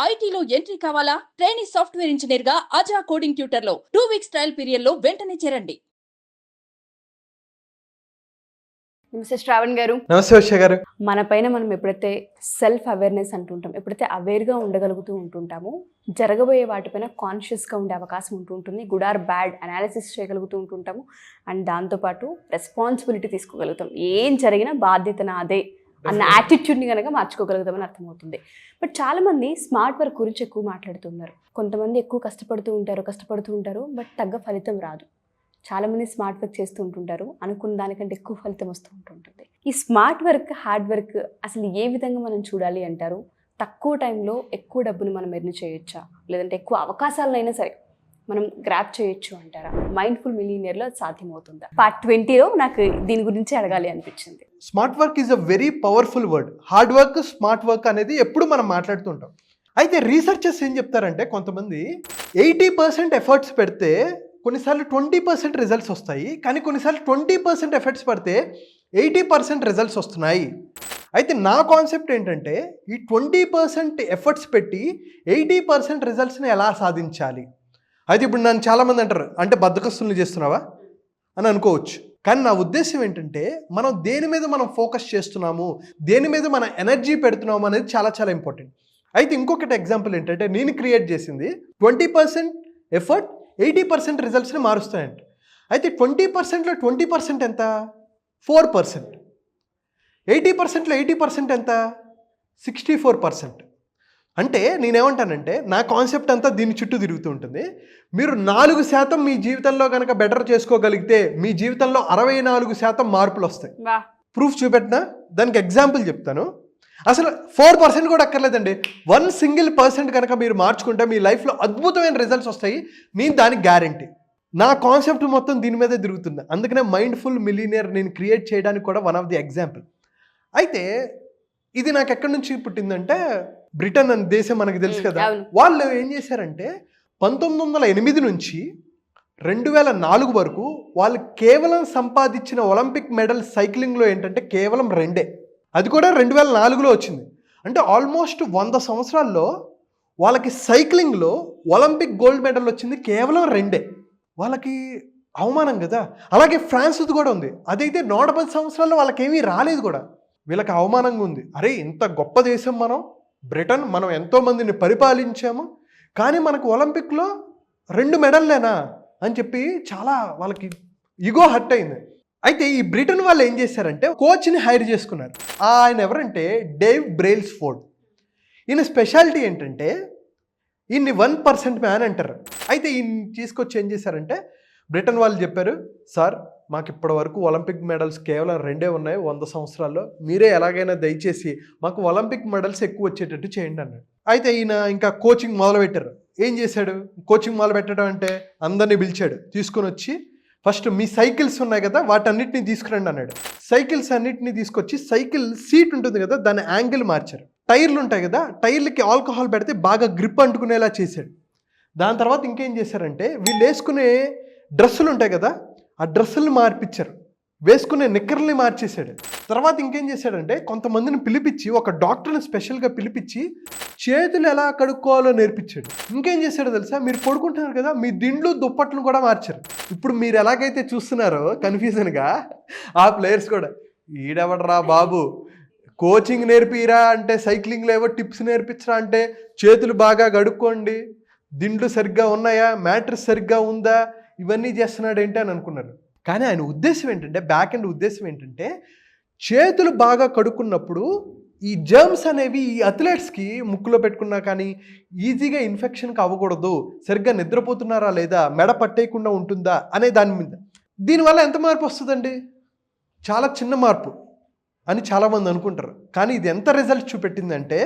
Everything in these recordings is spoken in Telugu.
ఐటీలో ఎంట్రీ కావాలా? ట్రైనీ సాఫ్ట్వేర్ ఇంజనీర్ గా అజా కోడింగ్ ట్యూటర్ లో 2 వీక్స్ ట్రయల్ పీరియడ్ లో వెంటనే చేరండి. నమస్తే శ్రావణ్ గారు. నమస్తే ఉష గారు. మన పైన మనం ఎప్పుడైతే సెల్ఫ్ అవేర్నెస్ అంటుంటాం, ఎప్పుడైతే అవేర్గా ఉండగలుగుతూ ఉంటుంటామో జరగబోయే వాటిపైన కాన్షియస్గా ఉండే అవకాశం ఉంటుంటుంది. గుడ్ ఆర్ బ్యాడ్ అనాలిసిస్ చేయగలుగుతూ ఉంటుంటాము. అండ్ దాంతోపాటు రెస్పాన్సిబిలిటీ తీసుకోగలుగుతాం. ఏం జరిగినా బాధ్యత నాదే అన్న యాటిట్యూడ్ని కనుక మార్చుకోగలుగుతామని అర్థమవుతుంది. బట్ చాలామంది స్మార్ట్ వర్క్ గురించి ఎక్కువ మాట్లాడుతున్నారు. కొంతమంది ఎక్కువ కష్టపడుతూ ఉంటారు, బట్ తగ్గ ఫలితం రాదు. చాలామంది స్మార్ట్ వర్క్ చేస్తూ ఉంటుంటారు, అనుకున్న దానికంటే ఎక్కువ ఫలితం వస్తూ ఉంటుంటుంది. ఈ స్మార్ట్ వర్క్, హార్డ్ వర్క్ అసలు ఏ విధంగా మనం చూడాలి అంటారు? తక్కువ టైంలో ఎక్కువ డబ్బును మనం ఎర్న్ చేయొచ్చా, లేదంటే ఎక్కువ అవకాశాలైనా సరే మనం గ్రాప్ చేయొచ్చు అంటారా? మైండ్ఫుల్ మిలియనియర్లో సాధ్యమవుతుందా? పార్ట్ 20లో నాకు దీని గురించి అడగాలి అనిపించింది. Smart work is a very powerful word. Hard work, smart work అనేది ఎప్పుడు మనం మాట్లాడుతుంటాం. అయితే రీసెర్చర్స్ ఏం చెప్తారంటే, కొంతమంది 80% ఎఫర్ట్స్ పెడితే కొన్నిసార్లు 20% రిజల్ట్స్ వస్తాయి, కానీ కొన్నిసార్లు 20% ఎఫర్ట్స్ పడితే 80% రిజల్ట్స్ వస్తున్నాయి. అయితే నా కాన్సెప్ట్ ఏంటంటే, ఈ 20% ఎఫర్ట్స్ పెట్టి 80% రిజల్ట్స్ని ఎలా సాధించాలి? అయితే ఇప్పుడు నన్ను చాలామంది అంటారు, అంటే బద్ధకస్తుల్ని చేస్తున్నావా అని అనుకోవచ్చు. కానీ నా ఉద్దేశం ఏంటంటే, మనం దేని మీద మనం ఫోకస్ చేస్తున్నాము, దేని మీద మన ఎనర్జీ పెడుతున్నాము అనేది చాలా చాలా ఇంపార్టెంట్. అయితే ఇంకొకటి ఎగ్జాంపుల్ ఏంటంటే, నేను క్రియేట్ చేసింది 20% ఎఫర్ట్ 80% రిజల్ట్స్ని మారుస్తాయంట. అయితే 20%లో 20% ఎంత? 4%. 80%లో 80% ఎంత? 64%. అంటే నేనేమంటానంటే, నా కాన్సెప్ట్ అంతా దీని చుట్టూ తిరుగుతూ ఉంటుంది. మీరు 4% మీ జీవితంలో కనుక బెటర్ చేసుకోగలిగితే మీ జీవితంలో 64% మార్పులు వస్తాయి. ప్రూఫ్ చూపెట్టినా? దానికి ఎగ్జాంపుల్ చెప్తాను. అసలు 4% కూడా అక్కర్లేదండి. 1% కనుక మీరు మార్చుకుంటే మీ లైఫ్లో అద్భుతమైన రిజల్ట్స్ వస్తాయి. నేను దానికి గ్యారంటీ. నా కాన్సెప్ట్ మొత్తం దీని మీదే తిరుగుతుంది. అందుకనే మైండ్ఫుల్ మిలియనియర్ నేను క్రియేట్ చేయడానికి కూడా వన్ ఆఫ్ ది ఎగ్జాంపుల్. అయితే ఇది నాకు ఎక్కడి నుంచి పుట్టిందంటే, బ్రిటన్ అనే దేశం మనకు తెలుసు కదా. వాళ్ళు ఏం చేశారంటే 1908 నుంచి 2004 వరకు వాళ్ళు కేవలం సంపాదించిన ఒలింపిక్ మెడల్ సైక్లింగ్లో ఏంటంటే కేవలం 2. అది కూడా 2004లో వచ్చింది. అంటే ఆల్మోస్ట్ 100 సంవత్సరాల్లో వాళ్ళకి సైక్లింగ్లో ఒలింపిక్ గోల్డ్ మెడల్ వచ్చింది కేవలం 2. వాళ్ళకి అవమానం కదా. అలాగే ఫ్రాన్స్ది కూడా ఉంది, అదైతే 110 సంవత్సరాల్లో వాళ్ళకేమీ రాలేదు కూడా. వీళ్ళకి అవమానంగా ఉంది. అరే, ఇంత గొప్ప దేశం మనం బ్రిటన్, మనం ఎంతోమందిని పరిపాలించాము, కానీ మనకు ఒలింపిక్లో 2 మెడల్లేనా అని చెప్పి చాలా వాళ్ళకి ఈగో హర్ట్ అయింది. అయితే ఈ బ్రిటన్ వాళ్ళు ఏం చేశారంటే కోచ్ని హైర్ చేసుకున్నారు. ఆయన ఎవరంటే డేవ్ బ్రెయిల్స్ఫోర్డ్. ఈయన స్పెషాలిటీ ఏంటంటే, ఈయన్ని 1% మ్యాన్ అంటారు. అయితే ఈయన తీసుకొచ్చి ఏం చేశారంటే, బ్రిటన్ వాళ్ళు చెప్పారు, సార్ మాకు ఇప్పటి వరకు ఒలింపిక్ మెడల్స్ కేవలం 2 ఉన్నాయి 100 సంవత్సరాల్లో, మీరే ఎలాగైనా దయచేసి మాకు ఒలింపిక్ మెడల్స్ ఎక్కువ వచ్చేటట్టు చేయండి అన్నాడు. అయితే ఈయన ఇంకా కోచింగ్ మొదలుపెట్టారు. ఏం చేశాడు? కోచింగ్ మొదలు పెట్టడం అంటే అందరినీ పిలిచాడు, తీసుకొని వచ్చి ఫస్ట్ మీ సైకిల్స్ ఉన్నాయి కదా వాటన్నిటిని తీసుకురండి అన్నాడు. సైకిల్స్ అన్నిటిని తీసుకొచ్చి సైకిల్ సీట్ ఉంటుంది కదా దాని యాంగిల్ మార్చారు. టైర్లు ఉంటాయి కదా, టైర్లకి ఆల్కహాల్ పెడితే బాగా గ్రిప్ అంటుకునేలా చేశాడు. దాని తర్వాత ఇంకేం చేశారంటే, వీళ్ళు వేసుకునే డ్రెస్సులు ఉంటాయి కదా ఆ డ్రెస్సుల్ని మార్పించారు, వేసుకునే నిక్కర్ని మార్చేశాడు. తర్వాత ఇంకేం చేశాడంటే, కొంతమందిని పిలిపించి, ఒక డాక్టర్ని స్పెషల్గా పిలిపించి చేతులు ఎలా కడుక్కోవాలో నేర్పించాడు. ఇంకేం చేశాడో తెలుసా? మీరు పడుకుంటున్నారు కదా, మీ దిండ్లు దుప్పట్లు కూడా మార్చారు. ఇప్పుడు మీరు ఎలాగైతే చూస్తున్నారో కన్ఫ్యూజన్గా, ఆ ప్లేయర్స్ కూడా ఈడెవడరా బాబు కోచింగ్ నేర్పిరా అంటే, సైక్లింగ్లో ఏవో టిప్స్ నేర్పించరా అంటే, చేతులు బాగా కడుక్కోండి, దిండ్లు సరిగ్గా ఉన్నాయా, మ్యాట్రెస్ సరిగ్గా ఉందా, ఇవన్నీ చేస్తున్నాడు ఏంటి అని అనుకున్నారు. కానీ ఆయన ఉద్దేశం ఏంటంటే, బ్యాక్ ఎండ్ ఉద్దేశం ఏంటంటే, చేతులు బాగా కడుక్కున్నప్పుడు ఈ జర్మ్స్ అనేవి ఈ అథ్లెట్స్కి ముక్కులో పెట్టుకున్నా కానీ ఈజీగా ఇన్ఫెక్షన్కి అవ్వకూడదు, సరిగ్గా నిద్రపోతున్నారా లేదా, మెడ పట్టేయకుండా ఉంటుందా అనే దాని మీద. దీనివల్ల ఎంత మార్పు వస్తుందండి? చాలా చిన్న మార్పు అని చాలామంది అనుకుంటారు. కానీ ఇది ఎంత రిజల్ట్ చూపెట్టిందంటే,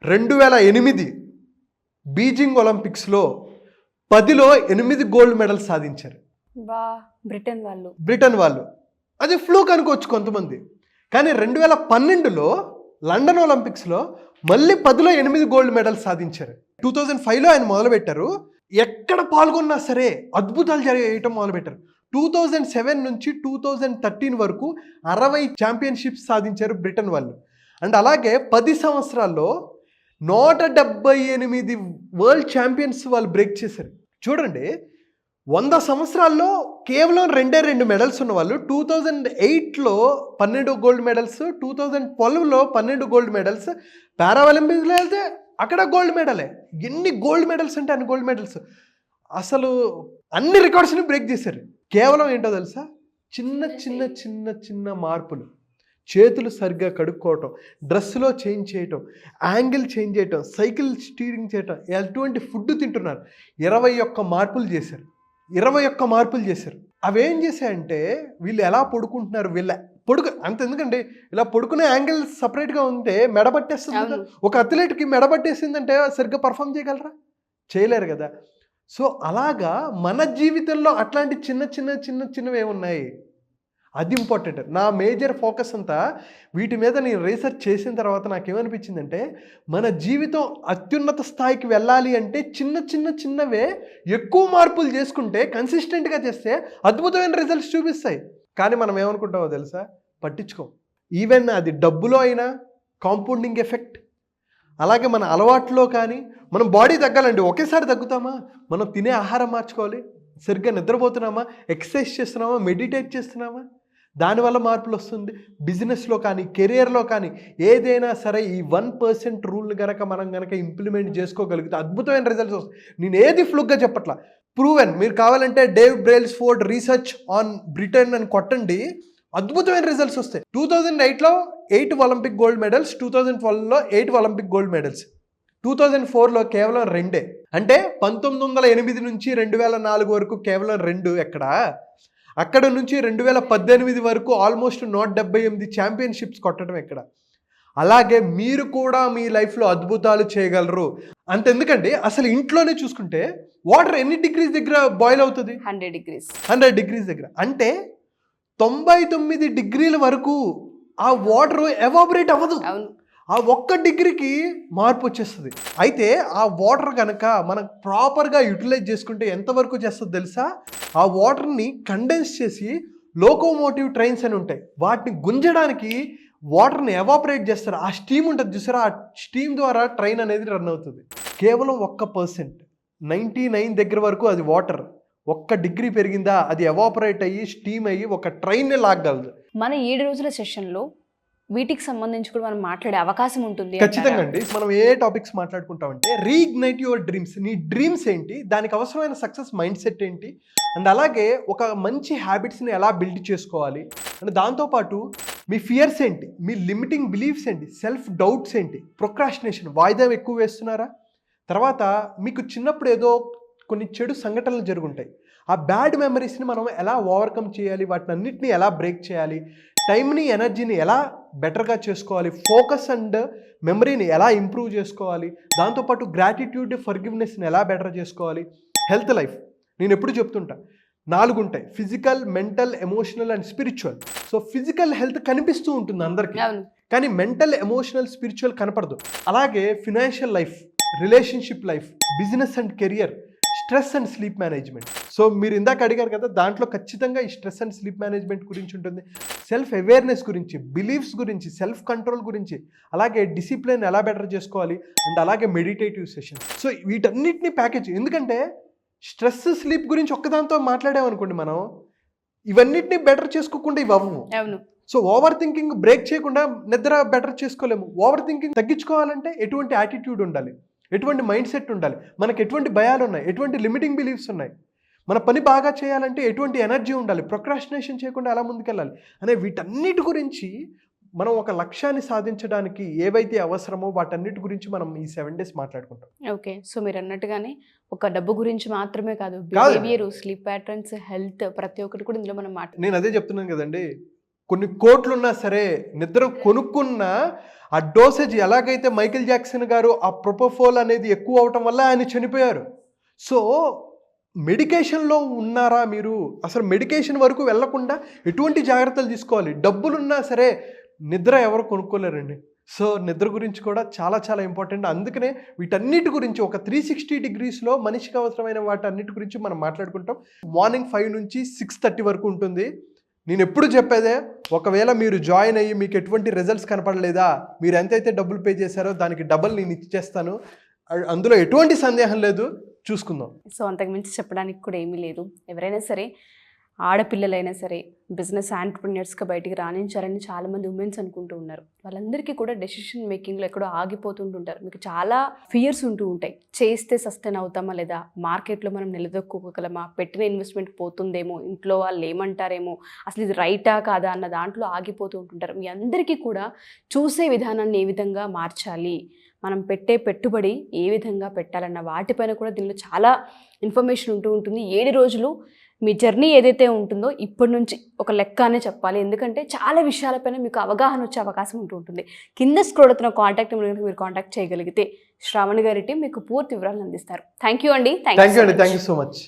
2008 బీజింగ్ ఒలింపిక్స్లో 10లో 8 గోల్డ్ మెడల్స్ సాధించారు బ్రిటన్ వాళ్ళు. అది ఫ్లూక్ అనుకోవచ్చు కొంతమంది. కానీ 2012లో లండన్ ఒలింపిక్స్లో మళ్ళీ 10లో 8 గోల్డ్ మెడల్స్ సాధించారు. 2005లో ఆయన మొదలుపెట్టారు. ఎక్కడ పాల్గొన్నా సరే అద్భుతాలు చేయటం మొదలుపెట్టారు. 2007 నుంచి 2013 వరకు 60 ఛాంపియన్షిప్స్ సాధించారు బ్రిటన్ వాళ్ళు. అండ్ అలాగే 10 సంవత్సరాల్లో 178 వరల్డ్ ఛాంపియన్స్ వాళ్ళు బ్రేక్ చేశారు. చూడండి, 100 సంవత్సరాల్లో కేవలం 2 మెడల్స్ ఉన్న వాళ్ళు 2008లో 12 గోల్డ్ మెడల్స్, 2012లో 12 గోల్డ్ మెడల్స్, పారా ఒలింపిక్స్లో వెళ్తే అక్కడ గోల్డ్ మెడలే. ఎన్ని గోల్డ్ మెడల్స్ అంటే అన్ని గోల్డ్ మెడల్స్. అసలు అన్ని రికార్డ్స్ని బ్రేక్ చేశారు. కేవలం ఏంటో తెలుసా, చిన్న చిన్న చిన్న చిన్న మార్పులు. చేతులు సరిగ్గా కడుక్కోవటం, డ్రెస్సులో చేంజ్ చేయటం, యాంగిల్ చేంజ్ చేయటం, సైకిల్ స్టీరింగ్ చేయటం, ఎటువంటి ఫుడ్ తింటున్నారు, 21 మార్పులు చేశారు. 21 మార్పులు చేశారు. అవేం చేశాయంటే వీళ్ళు ఎలా పడుకుంటున్నారు, వీళ్ళ అంత ఎందుకంటే ఇలా పడుకునే యాంగిల్ సపరేట్గా ఉంటే మెడబట్టేస్తుంది కదా. ఒక అథ్లెట్కి మెడబట్టేసిందంటే సరిగ్గా పర్ఫామ్ చేయగలరా? చేయలేరు కదా. సో అలాగా మన జీవితంలో అట్లాంటి చిన్న చిన్న చిన్న చిన్నవి ఏమున్నాయి, అది ఇంపార్టెంట్. నా మేజర్ ఫోకస్ అంతా వీటి మీద నేను రీసెర్చ్ చేసిన తర్వాత నాకేమనిపించిందంటే, మన జీవితం అత్యున్నత స్థాయికి వెళ్ళాలి అంటే చిన్న చిన్న చిన్నవే ఎక్కువ మార్పులు చేసుకుంటే, కన్సిస్టెంట్గా చేస్తే అద్భుతమైన రిజల్ట్స్ చూపిస్తాయి. కానీ మనం ఏమనుకుంటామో తెలుసా, పట్టించుకోం. ఈవెన్ అది డబ్బులో అయినా కాంపౌండింగ్ ఎఫెక్ట్, అలాగే మన అలవాట్లో కానీ, మనం బాడీ తగ్గాలండి ఒకేసారి తగ్గుతామా? మనం తినే ఆహారం మార్చుకోవాలి, సరిగ్గా నిద్రపోతున్నామా, ఎక్సర్సైజ్ చేస్తున్నామా, మెడిటేట్ చేస్తున్నామా, దానివల్ల మార్పులు వస్తుంది. బిజినెస్లో కానీ, కెరియర్లో కానీ, ఏదైనా సరే ఈ 1% రూల్ని కనుక మనం కనుక ఇంప్లిమెంట్ చేసుకోగలిగితే అద్భుతమైన రిజల్ట్స్ వస్తాయి. నేను ఏది ఫ్లుగ్గా చెప్పట్లా, ప్రూవెన్. మీరు కావాలంటే Dave Brailsford research on Britain అని కొట్టండి, అద్భుతమైన రిజల్ట్స్ వస్తాయి. 2008లో 8 ఒలింపిక్ గోల్డ్ మెడల్స్, 2012లో 8 ఒలింపిక్ గోల్డ్ మెడల్స్, 2004లో కేవలం 2. అంటే 1908 నుంచి 2004 వరకు కేవలం 2 ఎక్కడ, అక్కడ నుంచి 2018 వరకు ఆల్మోస్ట్ 178 ఛాంపియన్షిప్స్ కొట్టడం ఎక్కడ. అలాగే మీరు కూడా మీ లైఫ్లో అద్భుతాలు చేయగలరు. అంతెందుకండి, అసలు ఇంట్లోనే చూసుకుంటే వాటర్ ఎన్ని డిగ్రీస్ దగ్గర బాయిల్ అవుతుంది? 100 డిగ్రీస్ దగ్గర. అంటే 99 డిగ్రీల వరకు ఆ వాటర్ ఎవాపరేట్ అవ్వదు. ఆ 1 డిగ్రీకి మార్పు వచ్చేస్తుంది. అయితే ఆ వాటర్ కనుక మనం ప్రాపర్గా యూటిలైజ్ చేసుకుంటే ఎంతవరకు చేస్తుందో తెలుసా? ఆ వాటర్ని కండెన్స్ చేసి లోకోమోటివ్ ట్రైన్స్ అని ఉంటాయి, వాటిని గుంజడానికి వాటర్ని ఎవాపరేట్ చేస్తారు. ఆ స్టీమ్ ఉంటుంది చూసారా, ఆ స్టీమ్ ద్వారా ట్రైన్ అనేది రన్ అవుతుంది. కేవలం 1%, 99 దగ్గర వరకు అది వాటర్. 1 డిగ్రీ పెరిగిందా అది ఎవాపరేట్ అయ్యి స్టీమ్ అయ్యి ఒక ట్రైన్ని లాగలదు. మన 7 రోజుల సెషన్లో వీటికి సంబంధించి కూడా మనం మాట్లాడే అవకాశం ఉంటుంది. ఖచ్చితంగా అండి. మనం ఏ టాపిక్స్ మాట్లాడుకుంటామంటే, రీఇగ్నైట్ యువర్ డ్రీమ్స్. నీ డ్రీమ్స్ ఏంటి, దానికి అవసరమైన సక్సెస్ మైండ్ సెట్ ఏంటి, అండ్ అలాగే ఒక మంచి హ్యాబిట్స్ని ఎలా బిల్డ్ చేసుకోవాలి, అండ్ దాంతోపాటు మీ ఫియర్స్ ఏంటి, మీ లిమిటింగ్ బిలీఫ్స్ ఏంటి, సెల్ఫ్ డౌట్స్ ఏంటి, ప్రొక్రాస్టినేషన్ వాయిదా ఎక్కువ వేస్తున్నారా, తర్వాత మీకు చిన్నప్పుడు ఏదో కొన్ని చెడు సంఘటనలు జరుగుంటాయి, ఆ బ్యాడ్ మెమరీస్ని మనం ఎలా ఓవర్కమ్ చేయాలి, వాటిని అన్నిటిని ఎలా బ్రేక్ చేయాలి, టైంని ఎనర్జీని ఎలా బెటర్గా చేసుకోవాలి, ఫోకస్ అండ్ మెమరీని ఎలా ఇంప్రూవ్ చేసుకోవాలి, దాంతోపాటు గ్రాటిట్యూడ్ ఫర్గివ్నెస్ని ఎలా బెటర్ చేసుకోవాలి, హెల్త్ లైఫ్. నేను ఎప్పుడు చెప్తుంటా 4 ఉంటాయి, physical, mental, emotional and spiritual. So physical health కనిపిస్తూ ఉంటుంది అందరికీ, కానీ మెంటల్, ఎమోషనల్, స్పిరిచువల్ కనపడదు. అలాగే financial life, relationship life, business and career, stress and sleep management. So మీరు ఇందాక అడిగారు కదా, దాంట్లో ఖచ్చితంగా ఈ స్ట్రెస్ అండ్ స్లీప్ మేనేజ్మెంట్ గురించి ఉంటుంది, సెల్ఫ్ అవేర్నెస్ గురించి, బిలీఫ్స్ గురించి, సెల్ఫ్ కంట్రోల్ గురించి, అలాగే డిసిప్లిన్ ఎలా బెటర్ చేసుకోవాలి, అండ్ అలాగే మెడిటేటివ్ సెషన్. సో వీటన్నిటిని ప్యాకేజ్. ఎందుకంటే స్ట్రెస్, స్లీప్ గురించి ఒక్కదాంతో మాట్లాడామనుకోండి, మనం ఇవన్నిటిని బెటర్ చేసుకోకుండా ఇవి అవ్వము. సో ఓవర్ థింకింగ్ బ్రేక్ చేయకుండా నిద్ర బెటర్ చేసుకోలేము. ఓవర్ థింకింగ్ తగ్గించుకోవాలంటే ఎటువంటి యాటిట్యూడ్ ఉండాలి, ఎటువంటి మైండ్ సెట్ ఉండాలి, మనకు ఎటువంటి భయాలు ఉన్నాయి, ఎటువంటి లిమిటింగ్ బిలీఫ్స్ ఉన్నాయి, మన పని బాగా చేయాలంటే ఎటువంటి ఎనర్జీ ఉండాలి, ప్రొక్రాస్టినేషన్ చేయకుండా ఎలా ముందుకెళ్ళాలి అనే వీటన్నిటి గురించి మనం ఒక లక్ష్యాన్ని సాధించడానికి ఏవైతే అవసరమో వాటన్నిటి గురించి మనం ఈ 7 days మాట్లాడుకుంటాం. ఓకే. సో మీరు అన్నట్టుగానే ఒక డబ్బు గురించి మాత్రమే కాదు, బిహేవియర్, స్లీప్ ప్యాటర్న్స్, హెల్త్, ప్రతి ఒక్కటి కూడా ఇందులో మనం నేను అదే చెప్తున్నాను కదండి, కొన్ని కోట్లున్నా సరే నిద్ర కొనుక్కున్న ఆ డోసేజ్, ఎలాగైతే మైకేల్ జాక్సన్ గారు ఆ ప్రొపోఫోల్ అనేది ఎక్కువ అవటం వల్ల ఆయన చనిపోయారు. సో మెడికేషన్లో ఉన్నారా మీరు, అసలు మెడికేషన్ వరకు వెళ్లకుండా ఎటువంటి జాగ్రత్తలు తీసుకోవాలి. డబ్బులున్నా సరే నిద్ర ఎవరు కొనుక్కోలేరండి. సో నిద్ర గురించి కూడా చాలా చాలా ఇంపార్టెంట్. అందుకనే వీటన్నిటి గురించి ఒక 360 degreesలో మనిషికి అవసరమైన వాటన్నిటి గురించి మనం మాట్లాడుకుంటాం. మార్నింగ్ 5 నుంచి 6:30 వరకు ఉంటుంది. నేను ఎప్పుడు చెప్పేదే, ఒకవేళ మీరు జాయిన్ అయ్యి మీకు ఎటువంటి రిజల్ట్స్ కనపడలేదా, మీరు ఎంతైతే డబ్బులు పే చేశారో దానికి డబల్ నేను ఇచ్చేస్తాను, అందులో ఎటువంటి సందేహం లేదు, చూసుకుందాం. సో అంతకుమించి చెప్పడానికి కూడా ఏమీ లేదు. ఎవరైనా సరే, ఆడపిల్లలైనా సరే బిజినెస్ ఆంటర్ప్రినర్స్గా బయటికి రాణించారని చాలామంది ఉమెన్స్ అనుకుంటూ ఉన్నారు. వాళ్ళందరికీ కూడా డెసిషన్ మేకింగ్లో ఎక్కడో ఆగిపోతుంటుంటారు. మీకు చాలా ఫియర్స్ ఉంటూ ఉంటాయి. చేస్తే సస్టైన్ అవుతామా లేదా, మార్కెట్లో మనం నిలదొక్కుకోగలమా, పెట్టిన ఇన్వెస్ట్మెంట్ పోతుందేమో, ఇంట్లో వాళ్ళు ఏమంటారేమో, అసలు ఇది రైటా కాదా అన్న దాంట్లో ఆగిపోతూ ఉంటుంటారు. మీ అందరికీ కూడా చూసే విధానాన్ని ఏ విధంగా మార్చాలి, మనం పెట్టే పెట్టుబడి ఏ విధంగా పెట్టాలన్న వాటిపైన కూడా దీనిలో చాలా ఇన్ఫర్మేషన్ ఉంటూ ఉంటుంది. 7 రోజులు మీ జర్నీ ఏదైతే ఉంటుందో ఇప్పటి నుంచి ఒక లెక్క అనే చెప్పాలి. ఎందుకంటే చాలా విషయాలపైన మీకు అవగాహన వచ్చే అవకాశం ఉంటూ ఉంటుంది. కింద స్క్రోల్ అవుతున్న కాంటాక్ట్ నెంబర్ మీరు కాంటాక్ట్ చేయగలిగితే శ్రావణి గారి టీం మీకు పూర్తి వివరాలను అందిస్తారు. థ్యాంక్ యూ అండి. Thank you so much.